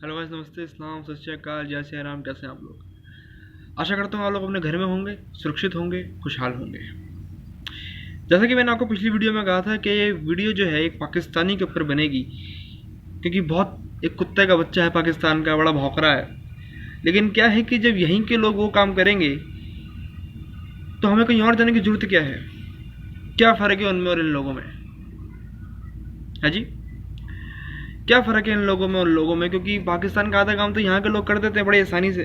Hello guys, नमस्ते, इस्लाम, सत श्री अकाल, जय श्री राम। कैसे हैं आप लोग? आशा करता हूँ आप लोग अपने घर में होंगे, सुरक्षित होंगे, खुशहाल होंगे। जैसा कि मैंने आपको पिछली वीडियो में कहा था कि ये वीडियो जो है एक पाकिस्तानी के ऊपर बनेगी, क्योंकि बहुत एक कुत्ते का बच्चा है पाकिस्तान का, बड़ा भौंकरा है। लेकिन क्या है कि जब यहीं के लोग वो काम करेंगे तो हमें कहीं और जाने की जरूरत क्या है? क्या फ़र्क है उनमें और इन लोगों में? है जी, क्या फ़र्क है इन लोगों में और उन लोगों में? क्योंकि पाकिस्तान का आधा काम तो यहाँ के लोग कर देते हैं बड़ी आसानी से,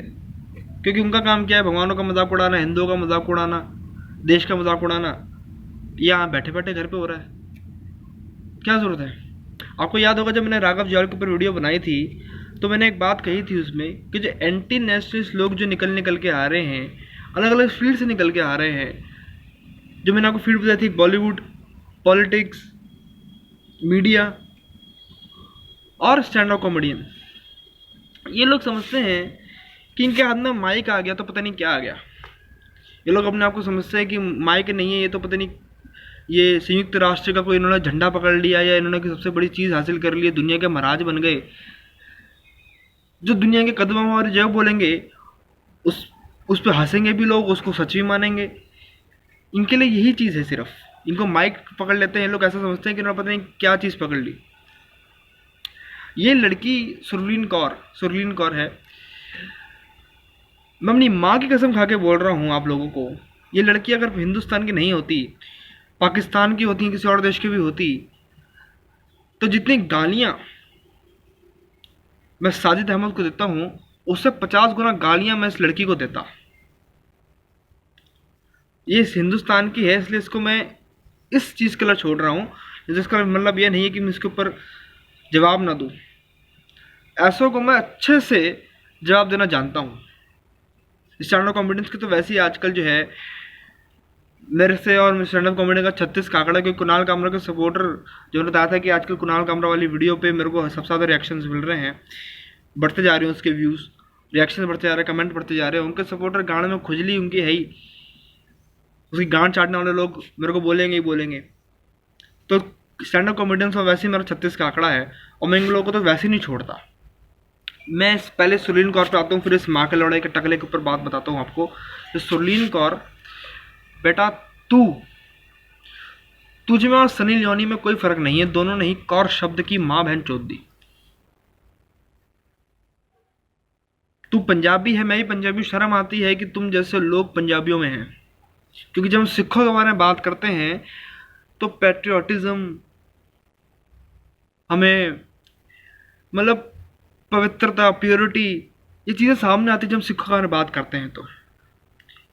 क्योंकि उनका काम क्या है? भगवानों का मजाक उड़ाना, हिंदुओं का मजाक उड़ाना, देश का मजाक उड़ाना। यहाँ बैठे बैठे घर पे हो रहा है, क्या ज़रूरत है? आपको याद होगा जब मैंने राघव जुयाल के ऊपर वीडियो बनाई थी तो मैंने एक बात कही थी उसमें कि जो एंटी नेशनलिस्ट लोग जो निकल निकल के आ रहे हैं, अलग अलग फील्ड से निकल के आ रहे हैं, जो मैंने आपको फील्ड बताई थी, बॉलीवुड, पॉलिटिक्स, मीडिया और स्टैंड अप कॉमेडियन, ये लोग समझते हैं कि इनके हाथ में माइक आ गया तो पता नहीं क्या आ गया। ये लोग अपने आप को समझते हैं कि माइक नहीं है, ये तो पता नहीं, ये संयुक्त राष्ट्र का कोई इन्होंने झंडा पकड़ लिया या इन्होंने कोई सबसे बड़ी चीज़ हासिल कर ली है, दुनिया के महाराज बन गए। जो दुनिया के कदमों में और जो बोलेंगे उस पर हंसेंगे भी लोग, उसको सच भी मानेंगे। इनके लिए यही चीज़ है सिर्फ। इनको माइक पकड़ लेते हैं लोग, ऐसा समझते हैं कि इन्होंने पता नहीं क्या चीज़ पकड़ ली। ये लड़की सुरलीन कौर है, मैं अपनी माँ की कसम खा के बोल रहा हूँ आप लोगों को, ये लड़की अगर हिंदुस्तान की नहीं होती, पाकिस्तान की होती, किसी और देश की भी होती, तो जितनी गालियाँ मैं साजिद अहमद को देता हूँ उससे 50 गुना गालियाँ मैं इस लड़की को देता। ये इस हिंदुस्तान की है, इसलिए इसको मैं इस चीज़ के लिए छोड़ रहा हूँ, जिसका मतलब यह नहीं है कि मैं इसके ऊपर जवाब ना दूँ। ऐसों को मैं अच्छे से जवाब देना जानता हूँ। स्टैंड अप कॉमेडियंस की तो वैसे ही आजकल जो है मेरे से और स्टैंड अप कॉमेडी का 36 का आंकड़ा, क्योंकि कुणाल कामरा के सपोर्टर जो ने बताया था कि आजकल कुणाल कामरा वाली वीडियो पे मेरे को सबसे ज़्यादा रिएक्शंस मिल रहे हैं, बढ़ते जा रहे हैं उसके व्यूज़, रिएक्शन बढ़ते जा रहे हैं, कमेंट बढ़ते जा रहे हैं। उनके सपोर्टर गाँड में खुजली उनकी है ही, उसकी गांड चाटने वाले लोग मेरे को बोलेंगे ही बोलेंगे। तो स्टैंड अप कॉमेडियंस में वैसे ही मेरा 36 का आंकड़ा है और मैं इन लोगों को तो वैसे ही नहीं छोड़ता। मैं पहले सुरलीन कौर पे आता हूँ, फिर इस माँ के लड़ाई के टकले के ऊपर बात बताता हूँ आपको। तो सुरलीन कौर बेटा, तुझ में और सनी लियोनी में कोई फर्क नहीं है, दोनों ने ही कौर शब्द की माँ बहन चोद दी। तू पंजाबी है, मैं भी पंजाबी, शर्म आती है कि तुम जैसे लोग पंजाबियों में हैं। क्योंकि जब हम सिखों के बारे में बात करते हैं तो पैट्रियोटिज्म, हमें मतलब पवित्रता, प्योरिटी, ये चीज़ें सामने आती है जब हम सिखों के बारे में बात करते हैं। तो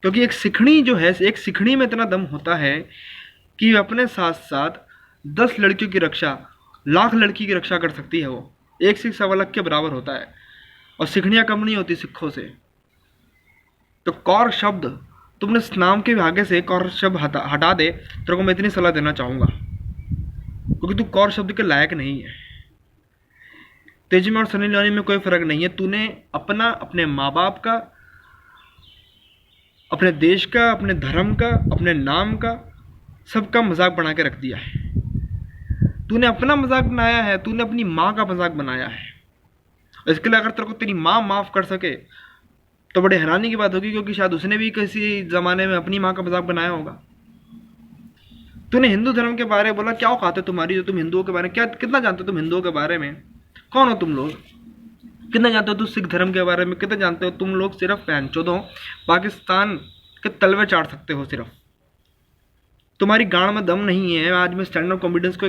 क्योंकि एक सिखणी जो है, एक सिखणी में इतना दम होता है कि अपने साथ साथ 10 लड़कियों की रक्षा, लाख लड़की की रक्षा कर सकती है। वो एक सिख सवा लाख के बराबर होता है, और सिखड़ियाँ कम नहीं होती सिखों से। तो कौर शब्द तुमने इस नाम के आगे से कौर शब्द हटा दे, तेरे को मैं इतनी सलाह देना चाहूँगा, क्योंकि तू कौर शब्द के लायक नहीं है। तेजी में और सनी लियोनी में कोई फ़र्क नहीं है। तूने अपना, अपने माँ बाप का, अपने देश का, अपने धर्म का, अपने नाम का, सबका मजाक बना के रख दिया है। तूने अपना मजाक बनाया है, तूने अपनी माँ का मजाक बनाया है। इसके लिए अगर तेरे को तेरी माँ माफ़ कर सके तो बड़े हैरानी की बात होगी, क्योंकि शायद उसने भी किसी ज़माने में अपनी माँ का मजाक बनाया होगा। तूने हिंदू धर्म के बारे में बोला, क्या औकात है तुम्हारी जो तुम हिंदुओं के बारे में, क्या कितना जानते हो तुम हिंदुओं के बारे में? कौन हो तुम लोग? कितना जानते हो तुम सिख धर्म के बारे में? कितना जानते हो तुम लोग? सिर्फ पहनचोदों पाकिस्तान के तलवे चाट सकते हो सिर्फ। तुम्हारी गांड में दम नहीं है। आज मैं स्टैंड अप कॉमेडियंस को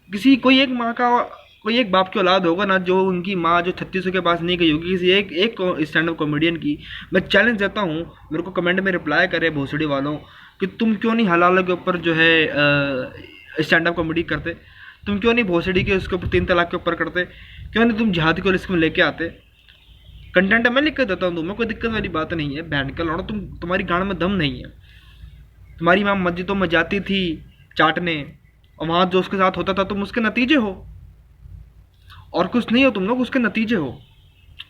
किसी कोई एक माँ का, कोई एक बाप की औलाद होगा ना जो उनकी माँ जो 3600 के पास नहीं गई होगी, किसी एक स्टैंड अप कॉमेडियन की मैं चैलेंज देता हूँ, मेरे को कमेंट में रिप्लाई करे भोसड़ी वालों कि तुम क्यों नहीं हलाल के ऊपर जो है स्टैंड अप कॉमेडी करते, तुम क्यों नहीं भोसड़ी के उसके ऊपर 3 तलाक के ऊपर करते, क्यों नहीं तुम जिहाद को रिस्क में लेके आते। कंटेंट मैं लिख कर देता हूँ तुम्हें, कोई दिक्कत वाली बात नहीं है। बैंड का लौड़ा, तुम्हारी गांड में दम नहीं है। तुम्हारी माँ मस्जिदों में जाती थी चाटने, और वहाँ जो उसके साथ होता था तुम उसके नतीजे हो, और कुछ नहीं हो तुम लोग, उसके नतीजे हो।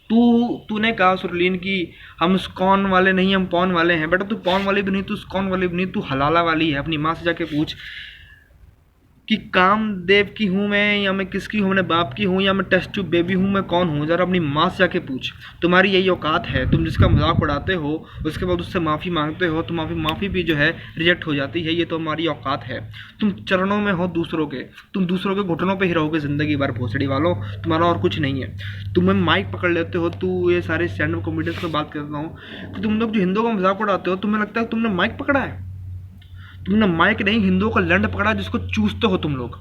तूने कहा सुरलीन की हम स्कॉन वाले नहीं, हम पॉन वाले हैं। बेटा तू पॉन वाली भी नहीं, तू स्कॉन वाली भी नहीं, तू हलाला वाली है। अपनी माँ से जाके पूछ, कि कामदेव की हूँ मैं, या मैं किसकी हूँ, अपने बाप की हूँ, या मैं टेस्ट ट्यूब बेबी हूँ, मैं कौन हूँ? ज़रा अपनी माँ से जाके पूछ। तुम्हारी यही औकात है? तुम जिसका मजाक उड़ाते हो उसके बाद उससे माफ़ी मांगते हो, तो माफ़ी भी जो है रिजेक्ट हो जाती है। ये तो हमारी औकात है। तुम चरणों में हो दूसरों के, तुम दूसरों के घुटनों पर ही रहोगे ज़िंदगी भर भोसड़ी वालों, तुम्हारा और कुछ नहीं है। तुम्हें माइक पकड़ लेते हो, तू ये सारे स्टैंड अप कॉमेडियंस की बात करता हूँ कि तुम लोग जो हिंदुओं का मजाक उड़ाते हो, तुम्हें लगता है तुमने माइक पकड़ा है। तुमने माइक नहीं, हिंदुओं का लंड पकड़ा जिसको चूसते हो तुम लोग।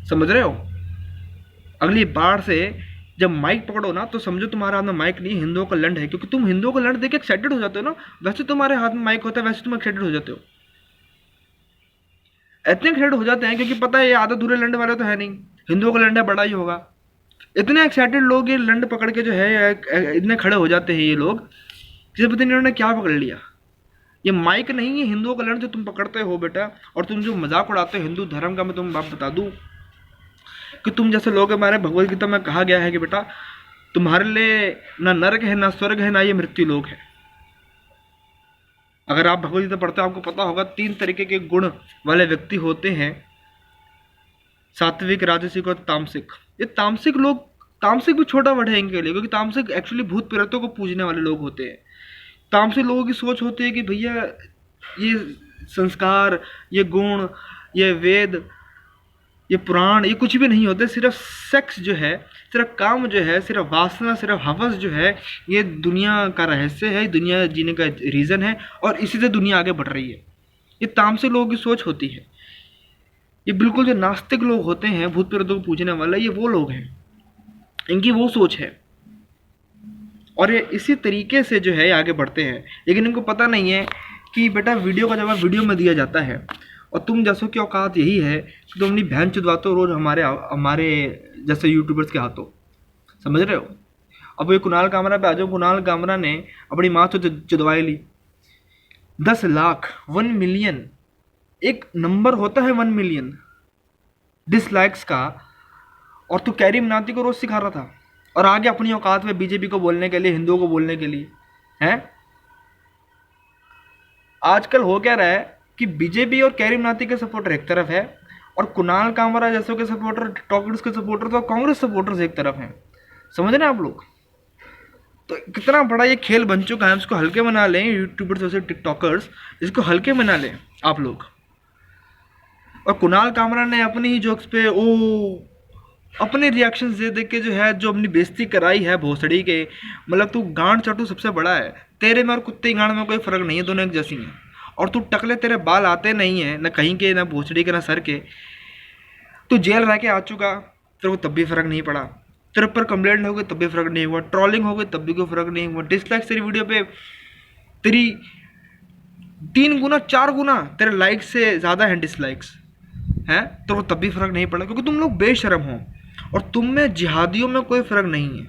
समझ रहे हो? अगली बार से जब माइक पकड़ो ना तो समझो तुम्हारे हाथ में माइक नहीं, हिंदुओं का लंड है। क्योंकि तुम हिंदुओं का लंड देख के एक्साइटेड हो जाते हो ना, वैसे तुम्हारे हाथ में माइक होता है, वैसे तुम एक्साइटेड हो जाते हो। इतने एक्साइटेड हो जाते हैं क्योंकि पता है ये आधा दूरे लंड वाले तो है नहीं, हिंदुओं का लंड है, बड़ा ही होगा। इतने एक्साइटेड लोग ये लंड पकड़ के जो है इतने खड़े हो जाते हैं ये लोग, जिसे पता नहीं इन्होंने क्या पकड़ लिया। ये माइक नहीं है, हिंदुओं का लंड जो तुम पकड़ते हो बेटा। और तुम जो मजाक उड़ाते हो हिंदू धर्म का, मैं तुम्हें बात बता दूं कि तुम जैसे लोग, हमारे भगवत गीता में कहा गया है कि बेटा तुम्हारे लिए ना नरक है, ना स्वर्ग है, ना ये मृत्यु लोक है। अगर आप भगवत गीता पढ़ते हो आपको पता होगा 3 तरीके के गुण वाले व्यक्ति होते हैं, सात्विक, राजसिक और तामसिक। ये तामसिक लोग, तामसिक भी छोटा वर्ड है इनके लिए, क्योंकि तामसिक एक्चुअली भूत प्रेतों को पूजने वाले लोग होते हैं। तामसिक लोगों की सोच होती है कि भैया ये संस्कार, ये गुण, ये वेद, ये पुराण, ये कुछ भी नहीं होते। सिर्फ सेक्स जो है, सिर्फ काम जो है, सिर्फ वासना, सिर्फ हवस जो है, ये दुनिया का रहस्य है, दुनिया जीने का रीज़न है, और इसी से दुनिया आगे बढ़ रही है। ये तामसिक लोगों की सोच होती है। ये बिल्कुल जो नास्तिक लोग होते हैं, भूत प्रेतों को पूजने वाला, ये वो लोग हैं, इनकी वो सोच है। और ये इसी तरीके से जो है आगे बढ़ते हैं। लेकिन इनको पता नहीं है कि बेटा वीडियो का जवाब वीडियो में दिया जाता है, और तुम जैसों की औकात यही है कि तुम अपनी बहन चुदवाते हो रोज़ हमारे जैसे यूट्यूबर्स के हाथों। समझ रहे हो? अब ये कुणाल कामरा पे आ जाओ। कुणाल कामरा ने अपनी माँ से चुदवाई ली। 10 लाख, 1 मिलियन, एक नंबर होता है 1 मिलियन डिसलाइक्स का, और तू कैरी मनाती को रोज़ सिखा रहा था, और आगे अपनी औकात में बीजेपी को बोलने के लिए, हिंदुओं को बोलने के लिए हैं। आजकल हो क्या रहा है कि बीजेपी और कैरी मनाती के सपोर्टर एक तरफ है, और कुणाल कामरा जैसों के सपोर्टर, टिकटॉकर्स के सपोर्टर, तो कांग्रेस सपोर्टर्स एक तरफ हैं। समझ रहे हैं आप लोग? तो कितना बड़ा ये खेल बन चुका है। इसको हल्के मना लें, यूट्यूबर्स जैसे टिकटॉकर्स, इसको हल्के मना लें आप लोग। और कुणाल कामरा ने अपनी ही जोक्स पे अपने रिएक्शन दे के जो है, जो अपनी बेइज्जती कराई है भोसड़ी के, मतलब तू गांड चटू सबसे बड़ा है। तेरे में और कुत्ते गांड में कोई फर्क नहीं है, दोनों एक जैसी हैं। और तू टकले, तेरे बाल आते नहीं है, न कहीं के, ना भोसड़ी के, ना सर के। तू जेल रह के आ चुका, तेरे को तब भी फर्क नहीं पड़ा। तेरे ऊपर कंप्लेंट हो गई तब भी फर्क नहीं हुआ, ट्रोलिंग हो गई तब भी कोई फर्क नहीं हुआ, डिसलाइक्स तेरी वीडियो पे तेरी 3 गुना 4 गुना तेरे लाइक से ज़्यादा हैं डिसलाइक्स हैं, तो तब भी फर्क नहीं पड़ा, क्योंकि तुम लोग बेशरम हो। और तुम में जिहादियों में कोई फ़र्क नहीं है।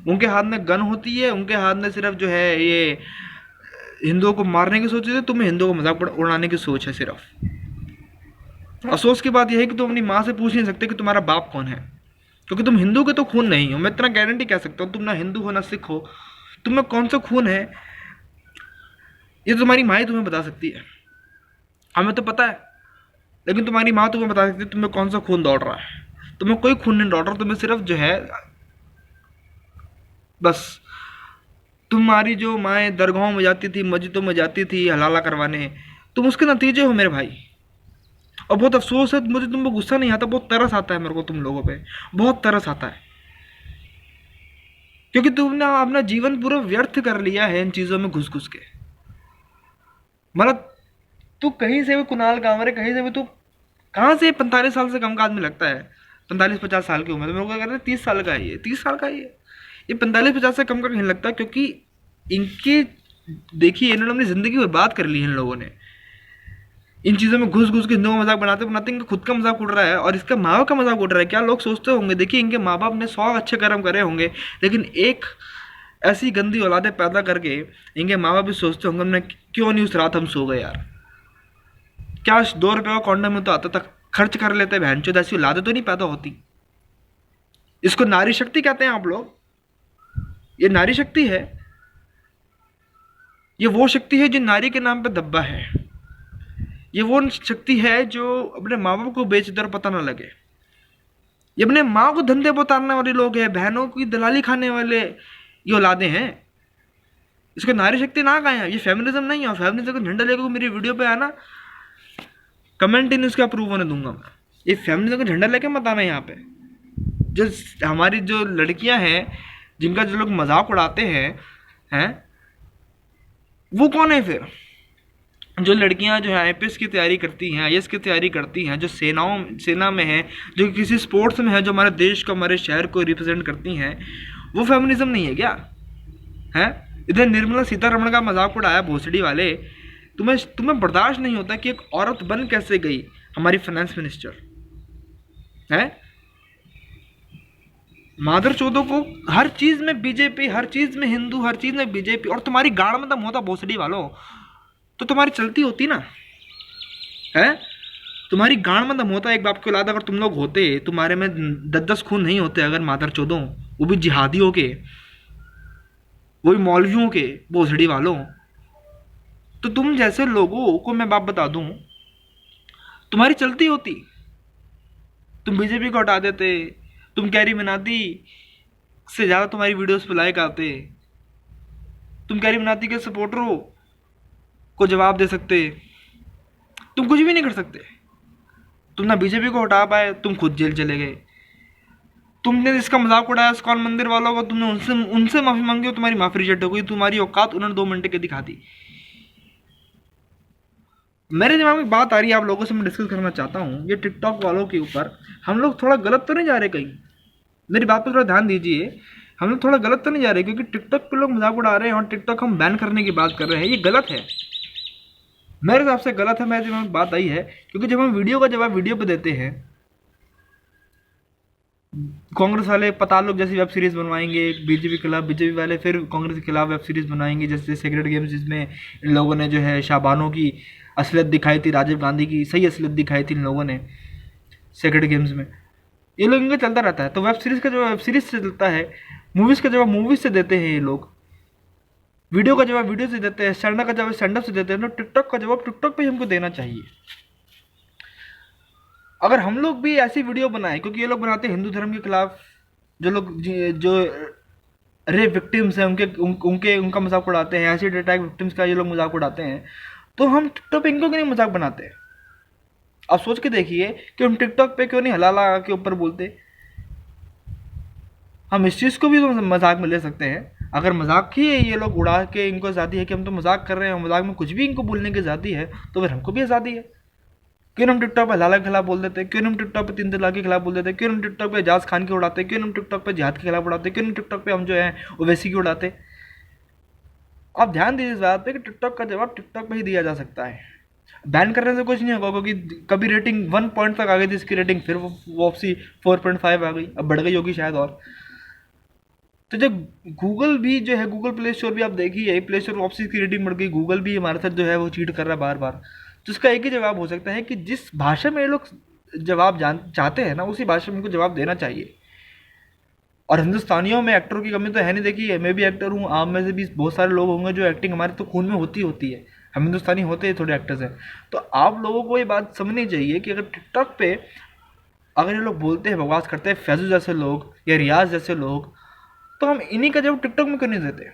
उनके हाथ में गन होती है, उनके हाथ में सिर्फ जो है ये हिंदुओं को मारने की सोच है, तुम्हें हिंदुओं को मजाक उड़ाने की सोच है सिर्फ। अफसोस की बात यह है कि तुम अपनी माँ से पूछ नहीं सकते कि तुम्हारा बाप कौन है, क्योंकि तुम हिंदू के तो खून नहीं हो। मैं इतना गारंटी कह सकता हूँ, तुम ना हिंदू हो ना सिख हो, तुम्हें कौन सा खून है ये तुम्हारी माँ ही तुम्हें बता सकती है। हमें तो पता है, लेकिन तुम्हारी माँ तुम्हें बता सकती है तुम्हें कौन सा खून दौड़ रहा है। तुम्हें कोई खून नहीं दौड़ रहा, तुम्हें सिर्फ जो है बस, तुम्हारी जो माएँ दरगाहों में जाती थी, मस्जिदों में जाती थी हलाला करवाने, तुम उसके नतीजे हो मेरे भाई। और बहुत अफसोस है, मुझे तुम पर गुस्सा नहीं आता, बहुत तरस आता है मेरे को तुम लोगों पे, बहुत तरस आता है, क्योंकि तुमने अपना जीवन पूरा व्यर्थ कर लिया है इन चीज़ों में घुस घुस के। मतलब तू कहीं से भी कुणाल कामरे, कहीं से भी तू, कहाँ से 45 साल से कम का आदमी लगता है, 45-50 साल की उम्र, तो मेरे को कह रहे 30 साल का है ये, 30 साल का ही है ये, 45-50 से कम का नहीं लगता। क्योंकि इनकी देखिए, इन्होंने अपनी ज़िंदगी बर्बाद कर ली है इन लोगों ने, इन चीज़ों में घुस घुस के हिंदुओं का मजाक बनाते बनाते इनका खुद का मजाक उड़ रहा है, और इसका माँ बाप का मजाक उड़ रहा है। क्या लोग सोचते होंगे? देखिए, इनके माँ बाप ने 100 अच्छे कर्म करे होंगे, लेकिन एक ऐसी गंदी औलादे पैदा करके इनके माँ बाप भी सोचते होंगे हमने क्यों नहीं उस रात हम सो गए यार, क्या 2 रुपये का कॉन्डम में तो आता था, खर्च कर लेते, बहन चोद ऐसी औलादे तो नहीं पैदा होती। इसको नारी शक्ति कहते हैं आप लोग, ये नारी शक्ति है, ये वो शक्ति है जो नारी के नाम पे दब्बा है। ये वो शक्ति है जो अपने माँ बाप को बेच दे और पता ना लगे। ये अपने माँ को धंधे पर उतारने वाले लोग हैं, बहनों की दलाली खाने वाले ये औलादे हैं। इसको नारी शक्ति ना कहा है, ये फेमिनिज्म नहीं है। फेमिनिज्म का झंडा लेकर मेरी वीडियो पे आना, कमेंट इन इसका अप्रूव होने दूंगा मैं। ये फेमिनिज्म का झंडा लेके मत आना यहाँ पे। जो हमारी जो लड़कियां हैं, जिनका जो लोग मजाक उड़ाते हैं वो कौन है फिर? जो लड़कियां जो है आईपीएस की तैयारी करती हैं, आईएएस की तैयारी करती हैं, जो सेना में है, जो किसी स्पोर्ट्स में है, जो हमारे देश को, हमारे शहर को रिप्रेजेंट करती हैं, वो फेमिनिज्म नहीं है क्या? है इधर निर्मला सीतारमण का मजाक उड़ाया भोसड़ी वाले। तुम्हें बर्दाश्त नहीं होता कि एक औरत बन कैसे गई हमारी फाइनेंस मिनिस्टर है? मादर चौधो को हर चीज में बीजेपी, हर चीज में हिंदू, हर चीज में बीजेपी। और तुम्हारी गाड़ में दम होता भोसड़ी वालों तो तुम्हारी चलती होती ना है? तुम्हारी गाड़ में दम होता एक बाप के औलाद अगर तुम लोग होते, तुम्हारे में 10-10 खून नहीं होते अगर मादर चौधो, वो भी जिहादियों के, वो भी मौलवियों के, भोसड़ी वालों, तो तुम जैसे लोगों को मैं बाप बता दूं तुम्हारी चलती होती। तुम बीजेपी को हटा देते, तुम कैरी मिनाती से ज़्यादा तुम्हारी वीडियोस पे लाइक आते, तुम कैरी मिनाती के सपोर्टरों को जवाब दे सकते। तुम कुछ भी नहीं कर सकते। तुम ना बीजेपी को हटा पाए, तुम खुद जेल चले गए। तुमने इसका मजाक उड़ाया इस्कॉन मंदिर वालों का, तुमने उनसे माफ़ी मांगी और तुम्हारी माफ़ी रिजेक्ट हो गई। तुम्हारी औकात उन्होंने 2 मिनट के दिखा दी। मेरे दिमाग में बात आ रही है, आप लोगों से मैं डिस्कस करना चाहता हूँ। ये टिकटॉक वालों के ऊपर हम लोग थोड़ा गलत तो नहीं जा रहे कहीं? मेरी बात पर थोड़ा ध्यान दीजिए। हम लोग थोड़ा गलत तो नहीं जा रहे? क्योंकि टिकटॉक पे लोग मजाक उड़ा रहे हैं और टिकटॉक हम बैन करने की बात कर रहे हैं, ये गलत है। मेरे हिसाब से गलत है। मेरे दिमाग में बात आई है क्योंकि जब हम वीडियो का जवाब वीडियो पे देते हैं, कांग्रेस वाले पताल लोग जैसी वेब सीरीज बनवाएंगे बीजेपी के खिलाफ, बीजेपी वाले फिर कांग्रेस के खिलाफ वेब सीरीज बनाएंगे, जैसे सेक्रेट गेम्स, जिसमें इन लोगों ने जो है शाबानों की असलियत दिखाई थी, राजीव गांधी की सही असलियत दिखाई थी इन लोगों ने सेक्रेट गेम्स में। ये लोग इनका चलता रहता है। तो वेब सीरीज का जवाब वेब सीरीज से चलता है, मूवीज़ का जवाब मूवीज से देते हैं ये लोग, वीडियो का जवाब वीडियो से देते हैं, स्टैंड अप का जवाब स्टैंड अप से देते हैं। तो टिकटॉक का जवाब टिकटॉक पे हमको देना चाहिए। अगर हम लोग भी ऐसी वीडियो बनाए, क्योंकि ये लोग बनाते हैं हिंदू धर्म के खिलाफ, जो लोग जो रेप विक्टिम्स हैं उनका मजाक उड़ाते हैं, एसिड अटैक विक्टिम्स का ये लोग मजाक उड़ाते हैं, तो हम टिकटॉक पे इनको क्यों नहीं मजाक बनाते? आप सोच के देखिए कि हम टिकटॉक पे क्यों नहीं हलाला के ऊपर बोलते? हम इस चीज़ को भी तो मजाक में ले सकते हैं। अगर मजाक ही है ये लोग उड़ा के, इनको आज़ादी है कि हम तो मजाक कर रहे हैं, मजाक में कुछ भी इनको बोलने की आज़ादी है, तो फिर हमको भी आज़ादी है। क्यों हम टिकटॉक पे हलाला के खिलाफ बोल देते हैं? क्यों हम टिकटॉक पे 3 तलाक के खिलाफ बोल देते हैं? क्यों हम टिकटॉक पे एजाज खान के उड़ाते हैं? क्यों हम टिकटॉक पे जिहाद के खिलाफ उड़ाते हैं? क्यों हम टिकटॉक पे हम जो है ओवैसी की उड़ाते? आप ध्यान दीजिए इस बात पे कि टिकटॉक का जवाब टिकटॉक पे ही दिया जा सकता है। बैन करने से कुछ नहीं होगा, क्योंकि कभी रेटिंग 1 पॉइंट तक आ गई थी इसकी रेटिंग, फिर वो वापसी 4.5 आ गई, अब बढ़ गई होगी शायद और। तो जब गूगल भी जो है, गूगल प्ले स्टोर भी आप देखिए, प्ले स्टोर वापसी की रेटिंग बढ़ गई, गूगल भी हमारे साथ जो है वो चीट कर रहा है बार बार। तो इसका एक ही जवाब हो सकता है कि जिस भाषा में ये लोग जवाब चाहते हैं ना, उसी भाषा में उनको जवाब देना चाहिए। और हिंदुस्तानियों में एक्टरों की कमी तो है नहीं। देखिए मैं भी एक्टर हूँ, आप में से भी बहुत सारे लोग होंगे जो एक्टिंग हमारे तो खून में होती है, हम हिंदुस्तानी होते हैं, थोड़े एक्टर्स हैं। तो आप लोगों को ये बात समझनी चाहिए कि अगर टिकटॉक पे अगर ये लोग बोलते हैं, बकवास करते हैं, फैजू जैसे लोग या रियाज जैसे लोग, तो हम इन्हीं का जवाब टिकटॉक में क्यों नहीं देते?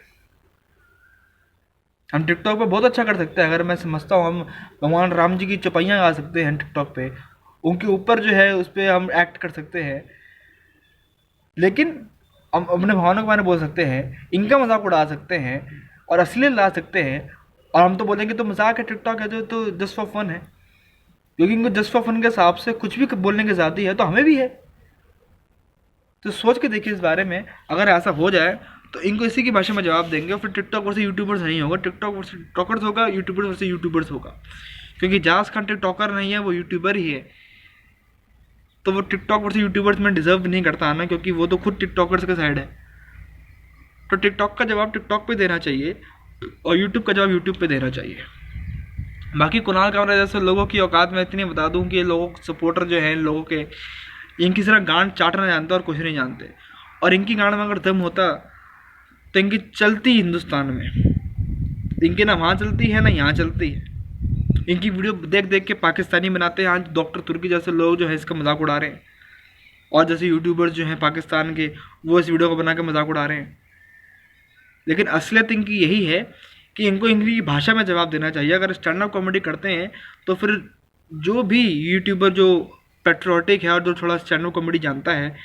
हम टिकटॉक पे बहुत अच्छा कर सकते हैं। अगर मैं समझता हूँ हम भगवान राम जी की चौपाइयाँ गा सकते हैं टिकटॉक पे, उनके ऊपर जो है उस पर हम एक्ट कर सकते हैं, लेकिन हम अपने भावनाओं के बारे में बोल सकते हैं, इनका मजाक उड़ा सकते हैं और असलियत ला सकते हैं। और हम तो बोलेंगे तो मजाक है, टिकटॉक है जो तो जस्ट फॉर फन है, क्योंकि इनको जस्ट फॉर फन के हिसाब से कुछ भी बोलने की आज़ादी है, तो हमें भी है। तो सोच के देखिए इस बारे में। अगर ऐसा हो जाए तो इनको इसी की भाषा में जवाब देंगे, और फिर टिकटॉक वर्सेस यूट्यूबर्स नहीं होगा, टिकटॉक वर्सेस टिकटॉकर्स होगा, यूट्यूबर्स वर्सेस यूट्यूबर्स होगा। क्योंकि जास खान टिकटॉकर नहीं है, वो यूट्यूबर ही है। तो वो टिकटॉक वर्सेस यूट्यूबर्स में डिजर्व नहीं करता आना, क्योंकि वो तो खुद टिकटॉकर्स के साइड है। तो टिकटॉक का जवाब टिकटॉक पे देना चाहिए और यूट्यूब का जवाब यूट्यूब पे देना चाहिए। बाकी कुणाल कामरा जैसे लोगों की औकात में इतनी बता दूं कि ये लोगों सपोर्टर जो हैं इन लोगों के, इनकी सिर्फ गांड चाटना जानते और कुछ नहीं जानते। और इनकी गांड में अगर दम होता तो इनकी चलती हिंदुस्तान में, इनकी ना वहाँ चलती है ना यहाँ चलती है। इनकी वीडियो देख देख के पाकिस्तानी बनाते हैं। आज डॉक्टर तुर्की जैसे लोग जो है इसका मजाक उड़ा रहे हैं, और जैसे यूट्यूबर्स जो हैं पाकिस्तान के वो इस वीडियो को बना के मजाक उड़ा रहे हैं। लेकिन असलियत इनकी यही है कि इनको इनकी भाषा में जवाब देना चाहिए। अगर स्टैंड अप कॉमेडी करते हैं तो फिर जो भी यूट्यूबर जो पेट्रोटिक है और जो थोड़ा स्टैंड अप कॉमेडी जानता है,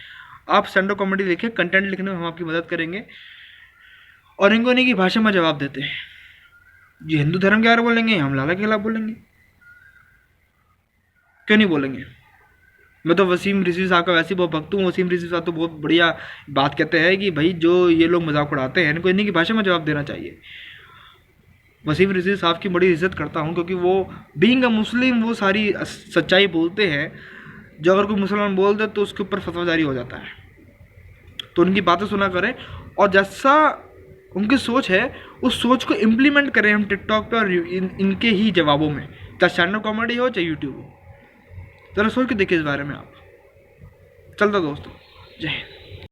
आप स्टैंड अप कॉमेडी लिखें, कंटेंट लिखने में हम आपकी मदद करेंगे और इनको इन्हीं की भाषा में जवाब देते हैं। ये हिंदू धर्म के बारे में बोलेंगे, हम लाला के खिलाफ बोलेंगे, क्यों नहीं बोलेंगे। मैं तो वसीम रिजवी साहब का वैसे ही बहुत भक्त हूँ। वसीम रिजवी साहब तो बहुत बढ़िया बात कहते हैं कि भाई जो ये लोग मजाक उड़ाते हैं इनको इन्हीं की भाषा में जवाब देना चाहिए। वसीम रिजवी साहब की बड़ी इज्जत करता हूँ क्योंकि वो बीइंग अ मुस्लिम वो सारी सच्चाई बोलते हैं। जो अगर कोई मुसलमान बोल दे तो उसके ऊपर फतवा जारी हो जाता है। तो उनकी बातें सुना करें और जैसा उनकी सोच है उस सोच को इम्प्लीमेंट करें हम टिकटॉक पे और इनके ही जवाबों में, चाहे स्टैंड अप कॉमेडी हो चाहे यूट्यूब हो। ज़रा सोच के देखिए इस बारे में आप। चलता दोस्तों, जय हिंद।